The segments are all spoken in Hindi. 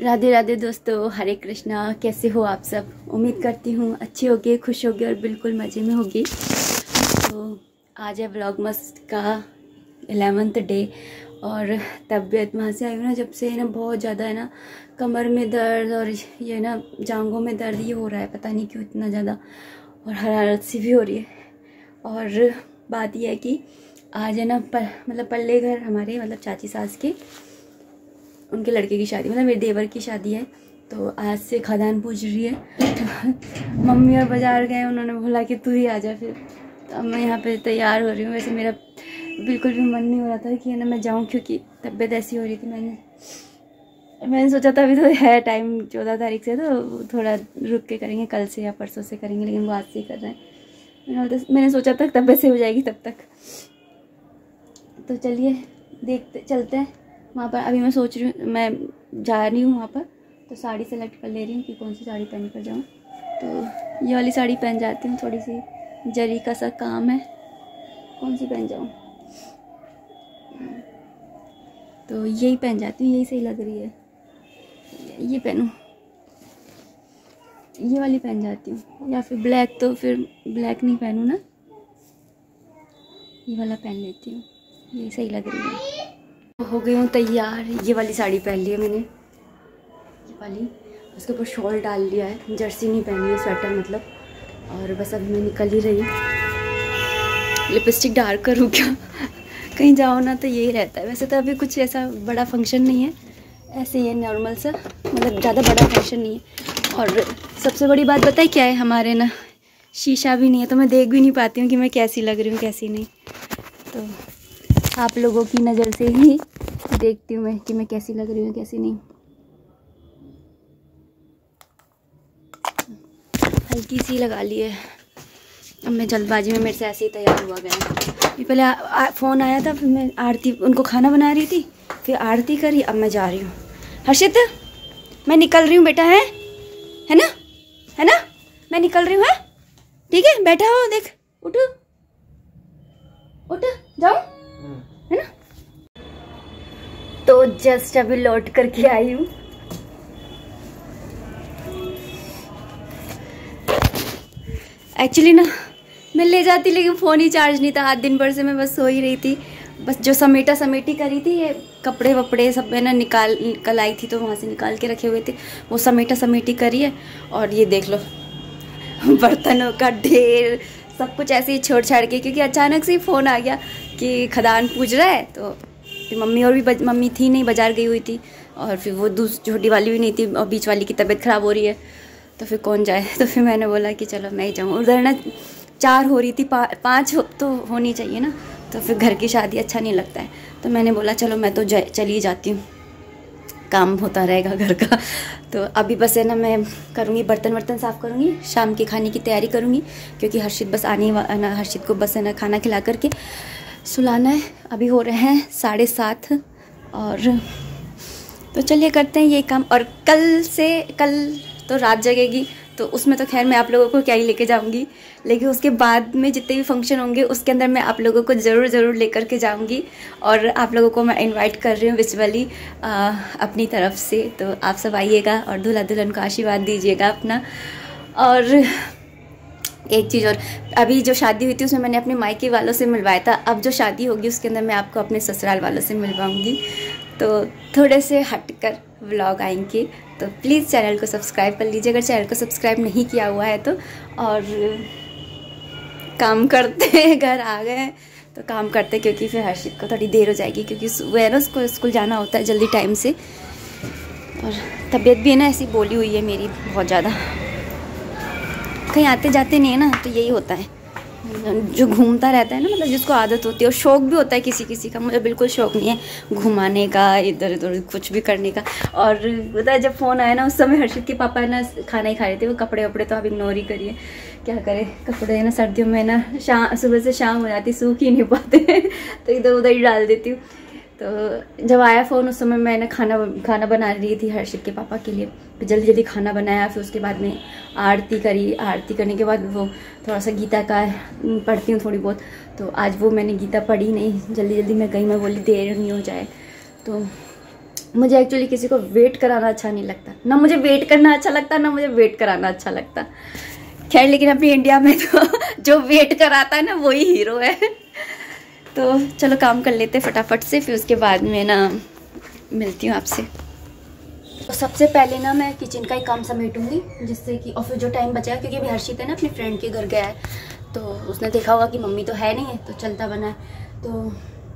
राधे राधे दोस्तों, हरे कृष्णा। कैसे हो आप सब? उम्मीद करती हूँ अच्छे होगे, खुश होगे और बिल्कुल मज़े में होगी। तो आज है व्लॉगमस का 11th डे और तबीयत वहाँ से आई हूँ ना, जब से है ना बहुत ज़्यादा है ना कमर में दर्द और ये ना जांघों में दर्द ये हो रहा है, पता नहीं क्यों इतना ज़्यादा, और हरारत सी भी हो रही है। और बात यह है कि आज है ना मतलब पल्ले घर हमारे मतलब चाची सास के उनके लड़के की शादी, मतलब मेरे देवर की शादी है। तो आज से खादान पूछ रही है मम्मी और बाज़ार गए, उन्होंने बोला कि तू ही आ जा फिर। तो अब मैं यहाँ पे तैयार हो रही हूँ। वैसे मेरा बिल्कुल भी मन नहीं हो रहा था कि ना मैं जाऊँ, क्योंकि तबीयत ऐसी हो रही थी। मैंने सोचा था अभी तो है टाइम 14 तारीख से, तो थोड़ा रुक के करेंगे, कल से या परसों से करेंगे, लेकिन वो आज से ही कर रहे हैं। मैंने सोचा था तबीयत से हो जाएगी तब तक। तो चलिए देखते चलते हैं वहाँ पर। अभी मैं सोच रही हूँ, मैं जा रही हूँ वहाँ पर, तो साड़ी सेलेक्ट कर ले रही हूँ कि कौन सी साड़ी पहन कर जाऊँ। तो ये वाली साड़ी पहन जाती हूँ, थोड़ी सी जरी का सा काम है, कौन सी पहन जाऊँ। तो यही पहन जाती हूँ, यही सही लग रही है। ये पहनूँ, ये वाली पहन जाती हूँ, या फिर ब्लैक, तो फिर ब्लैक नहीं पहनूँ ना, ये वाला पहन लेती हूँ, यही सही लग रही है। हो गई हूँ तैयार। ये वाली साड़ी पहन ली है मैंने, ये वाली, उसके ऊपर शॉल डाल लिया है, जर्सी नहीं पहनी है, स्वेटर मतलब। और बस अभी मैं निकल ही रही हूँ। लिपस्टिक डार्क करूँ क्या? कहीं जाओ ना तो यही रहता है। वैसे तो अभी कुछ ऐसा बड़ा फंक्शन नहीं है, ऐसे ही है नॉर्मल सा, मतलब ज़्यादा बड़ा फंक्शन नहीं है। और सबसे बड़ी बात बताए क्या है, हमारे ना शीशा भी नहीं है, तो मैं देख भी नहीं पाती हूँ कि मैं कैसी लग रही हूँ कैसी नहीं। तो आप लोगों की नज़र से ही देखती हूँ मैं कि मैं कैसी लग रही हूँ कैसी नहीं। हल्की सी लगा ली है। अब मैं जल्दबाजी में, मेरे से ऐसे ही तैयार हुआ गया। ये पहले फ़ोन आया था, फिर मैं आरती उनको खाना बना रही थी, फिर आरती करी, अब मैं जा रही हूँ। हर्षित, मैं निकल रही हूँ बेटा, है ना, है ना, मैं निकल रही हूँ, है ठीक है, बैठा हो, देख, उठो उठ जाओ, है ना। तो जस्ट अभी लौट करके आई हूँ। एक्चुअली ना मैं ले जाती, लेकिन फ़ोन ही चार्ज नहीं था। आज दिन भर से मैं बस सो ही रही थी, बस जो समेटी करी थी, ये कपड़े वपड़े सब है ना निकल आई थी, तो वहाँ से निकाल के रखे हुए थे, वो समेटी करी है। और ये देख लो बर्तनों का ढेर, सब कुछ ऐसे ही छोड़ छाड़ के, क्योंकि अचानक से ही फ़ोन आ गया कि खदान पूज रहा है। तो फिर मम्मी और भी मम्मी थी नहीं, बाज़ार गई हुई थी, और फिर वो छोटी वाली भी नहीं थी, और बीच वाली की तबीयत ख़राब हो रही है, तो फिर कौन जाए। तो फिर मैंने बोला कि चलो मैं ही जाऊँ। उधर ना 4 हो रही थी, 5 तो होनी चाहिए ना, तो फिर घर की शादी अच्छा नहीं लगता है। तो मैंने बोला चलो मैं तो चली जाती हूँ, काम होता रहेगा घर का। तो अभी बस है ना मैं करूँगी, बर्तन साफ़ करूँगी, शाम के खाने की तैयारी करूँगी, क्योंकि हर्षित बस आने ना, हर्षित को बस है ना खाना खिला करके सुलाना है। अभी हो रहे हैं 7:30, और तो चलिए करते हैं ये काम। और कल तो रात जगेगी, तो उसमें तो खैर मैं आप लोगों को क्या ही लेके जाऊंगी, लेकिन उसके बाद में जितने भी फंक्शन होंगे उसके अंदर मैं आप लोगों को ज़रूर लेकर के जाऊंगी। और आप लोगों को मैं इनवाइट कर रही हूँ विजुअली अपनी तरफ से। तो आप सब आइएगा और दूल्हा दुल्हन को आशीर्वाद दीजिएगा अपना। और एक चीज़ और, अभी जो शादी हुई थी उसमें मैंने अपने मायके वालों से मिलवाया था, अब जो शादी होगी उसके अंदर मैं आपको अपने ससुराल वालों से मिलवाऊंगी। तो थोड़े से हटकर व्लॉग आएंगे, तो प्लीज़ चैनल को सब्सक्राइब कर लीजिए अगर चैनल को सब्सक्राइब नहीं किया हुआ है तो। और काम करते हैं, घर आ गए हैं तो काम करते, क्योंकि फिर हर्षित को थोड़ी देर हो जाएगी, क्योंकि वो है ना उसको स्कूल जाना होता है जल्दी टाइम से। और तबीयत भी है ना ऐसी बोली हुई है मेरी बहुत ज़्यादा, कहीं आते जाते नहीं है ना, तो यही होता है, जो घूमता रहता है ना, मतलब जिसको आदत होती है, और शौक़ भी होता है किसी का। मुझे बिल्कुल शौक़ नहीं है घुमाने का, इधर उधर कुछ भी करने का। और पता है जब फ़ोन आया ना, उस समय हर्षित के पापा है ना खाना ही खा रहे थे, वो कपड़े वपड़े तो आप इग्नोर ही करिए, क्या करें, कपड़े है ना सर्दियों में ना सुबह से शाम हो जाती, सूख ही नहीं पाते तो इधर उधर ही डाल देती हूँ। तो जब आया फ़ोन उस समय मैंने खाना बना रही थी हर्षित के पापा के लिए, फिर जल्दी खाना बनाया, फिर उसके बाद में आरती करी। आरती करने के बाद वो थोड़ा सा गीता का पढ़ती हूँ थोड़ी बहुत, तो आज वो मैंने गीता पढ़ी नहीं, जल्दी मैं गई, मैं बोली देर नहीं हो जाए। तो मुझे एक्चुअली किसी को वेट कराना अच्छा नहीं लगता, ना मुझे वेट करना अच्छा लगता, ना मुझे वेट कराना अच्छा लगता। खैर लेकिन अपनी इंडिया में तो जो वेट कराता है ना वही हीरो है। तो चलो काम कर लेते फटाफट से, फिर उसके बाद में ना मिलती हूँ आपसे। तो सबसे पहले ना मैं किचन का ही काम समेटूंगी, जिससे कि और फिर जो टाइम बचा है, क्योंकि अभी हर्षित है ना अपनी फ्रेंड के घर गया है, तो उसने देखा होगा कि मम्मी तो है नहीं है, तो चलता बना है। तो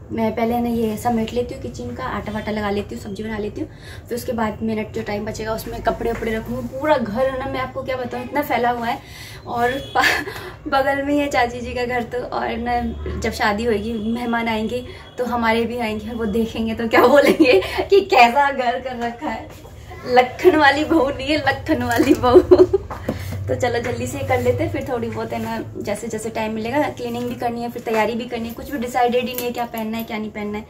मैं पहले ना ये समेट लेती हूँ किचन का, आटा वाटा लगा लेती हूँ, सब्जी बना लेती हूँ। फिर उसके बाद मिनट जो टाइम बचेगा उसमें कपड़े वपड़े रखूँगी। पूरा घर है ना, मैं आपको क्या बताऊँ, इतना फैला हुआ है। और बगल में ही है चाची जी का घर, तो और ना जब शादी होगी मेहमान आएंगे तो हमारे भी आएंगे, और वो देखेंगे तो क्या बोलेंगे कि कैसा घर कर रखा है, लखन वाली बहू नहीं है, लखन वाली बहू। तो चलो जल्दी से कर लेते हैं, फिर थोड़ी बहुत है ना जैसे जैसे टाइम मिलेगा, क्लीनिंग भी करनी है, फिर तैयारी भी करनी है, कुछ भी डिसाइडेड ही नहीं है क्या पहनना है क्या नहीं पहनना है,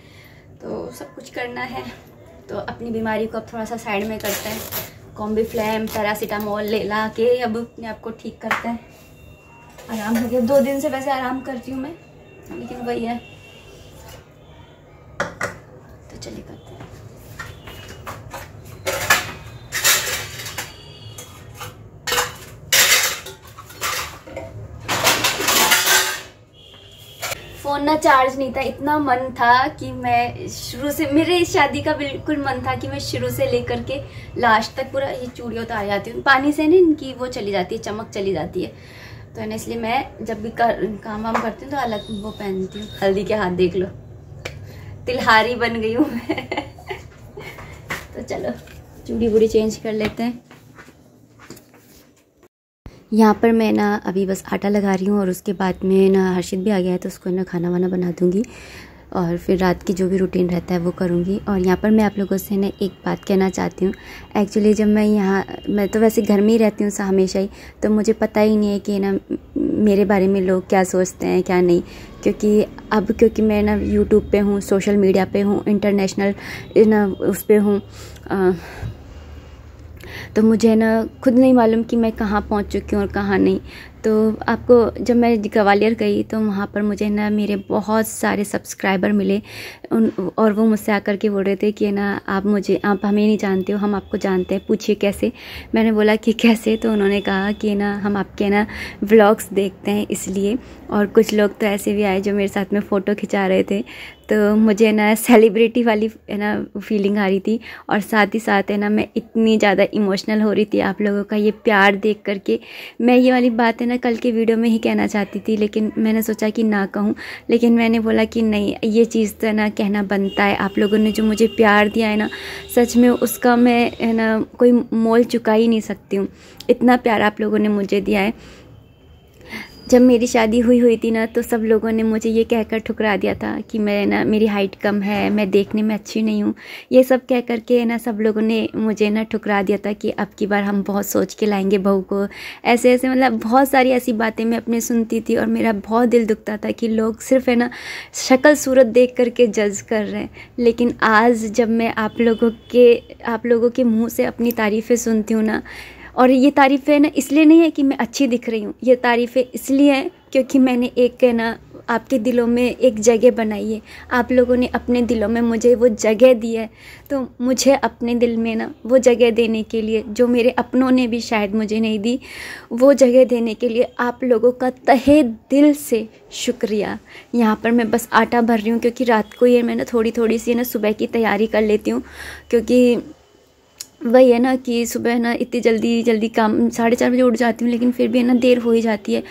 तो सब कुछ करना है। तो अपनी बीमारी को अब थोड़ा सा साइड में करते हैं, कॉम्बीफ्लैम पैरासीटामोल ले ला के अब अपने आप को ठीक करते हैं। आराम हो गया, 2 दिन से वैसे आराम करती हूँ मैं, लेकिन वही है। तो चलिए करते हैं। फ़ोन ना चार्ज नहीं था, इतना मन था कि मैं शुरू से, मेरे इस शादी का बिल्कुल मन था कि मैं शुरू से लेकर के लास्ट तक पूरा, ये चूड़ियाँ उतार जाती हूँ पानी से नहीं, इनकी वो चली जाती है, चमक चली जाती है, तो है ना इसलिए मैं जब भी काम वाम करती हूँ तो अलग वो पहनती हूँ। हल्दी के हाथ देख लो, तिलहारी बन गई हूँ मैं। तो चलो चूड़ी बूड़ी चेंज कर लेते हैं। यहाँ पर मैं ना अभी बस आटा लगा रही हूँ, और उसके बाद में ना हर्षित भी आ गया है, तो उसको ना खाना वाना बना दूँगी, और फिर रात की जो भी रूटीन रहता है वो करूँगी। और यहाँ पर मैं आप लोगों से ना एक बात कहना चाहती हूँ। एक्चुअली जब मैं तो वैसे घर में ही रहती हूँ हमेशा ही, तो मुझे पता ही नहीं है कि ना मेरे बारे में लोग क्या सोचते हैं क्या नहीं, क्योंकि मैं ना यूट्यूब पे हूँ, सोशल मीडिया पे हूँ, इंटरनेशनल ना उस पर हूँ, तो मुझे ना खुद नहीं मालूम कि मैं कहाँ पहुँच चुकी हूँ और कहाँ नहीं। तो आपको जब मैं ग्वालियर गई तो वहाँ पर मुझे ना मेरे बहुत सारे सब्सक्राइबर मिले, और वो मुझसे आकर के बोल रहे थे कि ना आप हमें नहीं जानते हो, हम आपको जानते हैं, पूछिए कैसे। मैंने बोला कि कैसे, तो उन्होंने कहा कि ना हम आपके ना व्लॉग्स देखते हैं इसलिए। और कुछ लोग तो ऐसे भी आए जो मेरे साथ में फ़ोटो खिंचा रहे थे, तो मुझे ना सेलिब्रिटी वाली है ना फीलिंग आ रही थी, और साथ ही साथ है ना मैं इतनी ज़्यादा इमोशनल हो रही थी आप लोगों का ये प्यार देख करके। मैं ये वाली बात है ना कल के वीडियो में ही कहना चाहती थी, लेकिन मैंने सोचा कि ना कहूँ, लेकिन मैंने बोला कि नहीं, ये चीज़ तो ना कहना बनता है। आप लोगों ने जो मुझे प्यार दिया है ना, सच में उसका मैं है ना कोई मोल चुका ही नहीं सकती हूँ, इतना प्यार आप लोगों ने मुझे दिया है। जब मेरी शादी हुई थी ना, तो सब लोगों ने मुझे ये कहकर ठुकरा दिया था कि मैं ना मेरी हाइट कम है, मैं देखने में अच्छी नहीं हूँ, ये सब कह कर के ना सब लोगों ने मुझे ना ठुकरा दिया था कि अब की बार हम बहुत सोच के लाएंगे बहू को, ऐसे ऐसे मतलब बहुत सारी ऐसी बातें मैं अपने सुनती थी, और मेरा बहुत दिल दुखता था कि लोग सिर्फ है ना शक्ल सूरत देख कर के जज कर रहे हैं। लेकिन आज जब मैं आप लोगों के मुँह से अपनी तारीफ़ें सुनती हूँ ना, और ये तारीफ़ें ना इसलिए नहीं है कि मैं अच्छी दिख रही हूँ, ये तारीफ़ें इसलिए हैं क्योंकि मैंने एक है ना आपके दिलों में एक जगह बनाई है, आप लोगों ने अपने दिलों में मुझे वो जगह दी है। तो मुझे अपने दिल में ना वो जगह देने के लिए, जो मेरे अपनों ने भी शायद मुझे नहीं दी, वो जगह देने के लिए आप लोगों का तहे दिल से शुक्रिया। यहाँ पर मैं बस आटा भर रही हूँ, क्योंकि रात को ये मैं ना थोड़ी सी ना सुबह की तैयारी कर लेती हूँ, क्योंकि वही है ना कि सुबह ना इतनी जल्दी काम 4:30 बजे उठ जाती हूँ, लेकिन फिर भी है ना देर हो ही जाती है।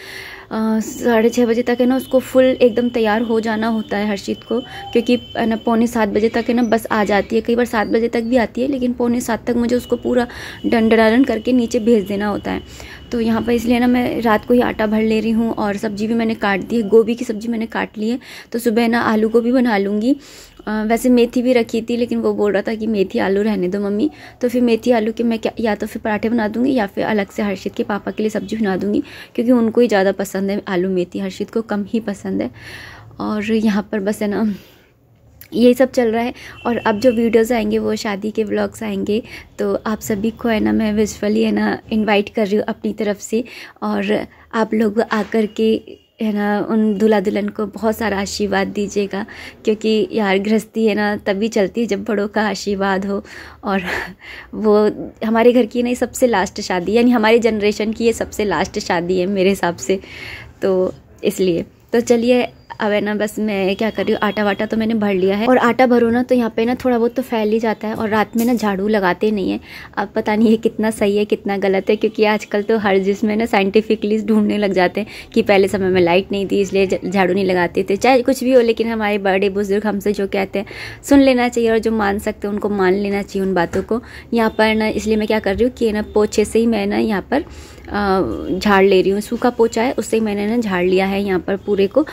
6:30 बजे तक है ना उसको फुल एकदम तैयार हो जाना होता है हर्षित को, क्योंकि है ना 6:45 बजे तक है ना बस आ जाती है, कई बार 7 बजे तक भी आती है, लेकिन 6:45 तक मुझे उसको पूरा डंडन करके नीचे भेज देना होता है। तो यहाँ पर इसलिए ना मैं रात को ही आटा भर ले रही हूँ, और सब्ज़ी भी मैंने काट दी है, गोभी की सब्ज़ी मैंने काट ली है, तो सुबह ना आलू गोभी बना लूँगी। वैसे मेथी भी रखी थी, लेकिन वो बोल रहा था कि मेथी आलू रहने दो मम्मी, तो फिर मेथी आलू के मैं या तो फिर पराठे बना दूँगी, या फिर अलग से हर्षित के पापा के लिए सब्ज़ी बना दूँगी, क्योंकि उनको ही ज़्यादा पसंद है आलू मेथी, हर्षित को कम ही पसंद है। और यहाँ पर बस है ना यही सब चल रहा है। और अब जो वीडियोस आएंगे वो शादी के व्लॉग्स आएंगे, तो आप सभी को है ना मैं विजुअली है ना इनवाइट कर रही हूँ अपनी तरफ से, और आप लोग आकर के है ना उन दूल्हा दुल्हन को बहुत सारा आशीर्वाद दीजिएगा, क्योंकि यार गृहस्थी है ना तभी चलती है जब बड़ों का आशीर्वाद हो। और वो हमारे घर की नहीं सबसे लास्ट शादी, यानी हमारी जनरेशन की ये सबसे लास्ट शादी है मेरे हिसाब से, तो इसलिए तो चलिए अब है ना बस मैं क्या कर रही हूँ, आटा वाटा तो मैंने भर लिया है। और आटा भरो ना तो यहाँ पे ना थोड़ा बहुत तो फैल ही जाता है, और रात में ना झाड़ू लगाते नहीं है। अब पता नहीं ये कितना सही है कितना गलत है, क्योंकि आजकल तो हर जिसमें ना साइंटिफिकली ढूंढने लग जाते हैं कि पहले समय में लाइट नहीं थी इसलिए झाड़ू नहीं लगाते थे। चाहे कुछ भी हो, लेकिन हमारे बड़े बुजुर्ग हमसे जो कहते हैं सुन लेना चाहिए, और जो मान सकते हैं उनको मान लेना चाहिए उन बातों को। यहाँ पर ना इसलिए मैं क्या कर रही हूँ कि ना पोछे से ही मैं ना यहाँ पर झाड़ ले रही हूँ। सूखा पोछा है उससे ही मैंने ना झाड़ लिया है यहाँ पर पूरे को।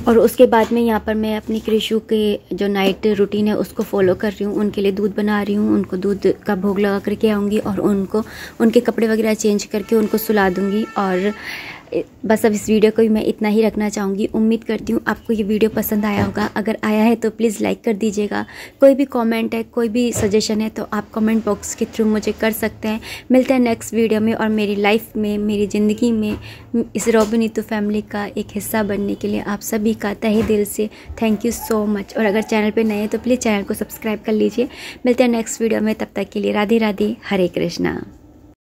और उसके बाद में यहाँ पर मैं अपनी कृषु के जो नाइट रूटीन है उसको फॉलो कर रही हूँ। उनके लिए दूध बना रही हूँ, उनको दूध का भोग लगा करके आऊँगी, और उनको उनके कपड़े वगैरह चेंज करके उनको सुला दूँगी। और बस अब इस वीडियो को भी मैं इतना ही रखना चाहूँगी। उम्मीद करती हूँ आपको ये वीडियो पसंद आया होगा। अगर आया है तो प्लीज़ लाइक कर दीजिएगा। कोई भी कमेंट है, कोई भी सजेशन है तो आप कमेंट बॉक्स के थ्रू मुझे कर सकते हैं। मिलते हैं नेक्स्ट वीडियो में। और मेरी लाइफ में, मेरी ज़िंदगी में इस रॉबिन नीतू फैमिली का एक हिस्सा बनने के लिए आप सभी का तहे दिल से थैंक यू सो मच। और अगर चैनल पर नए हैं तो प्लीज़ चैनल को सब्सक्राइब कर लीजिए। मिलते हैं नेक्स्ट वीडियो में, तब तक के लिए राधे राधे, हरे कृष्णा।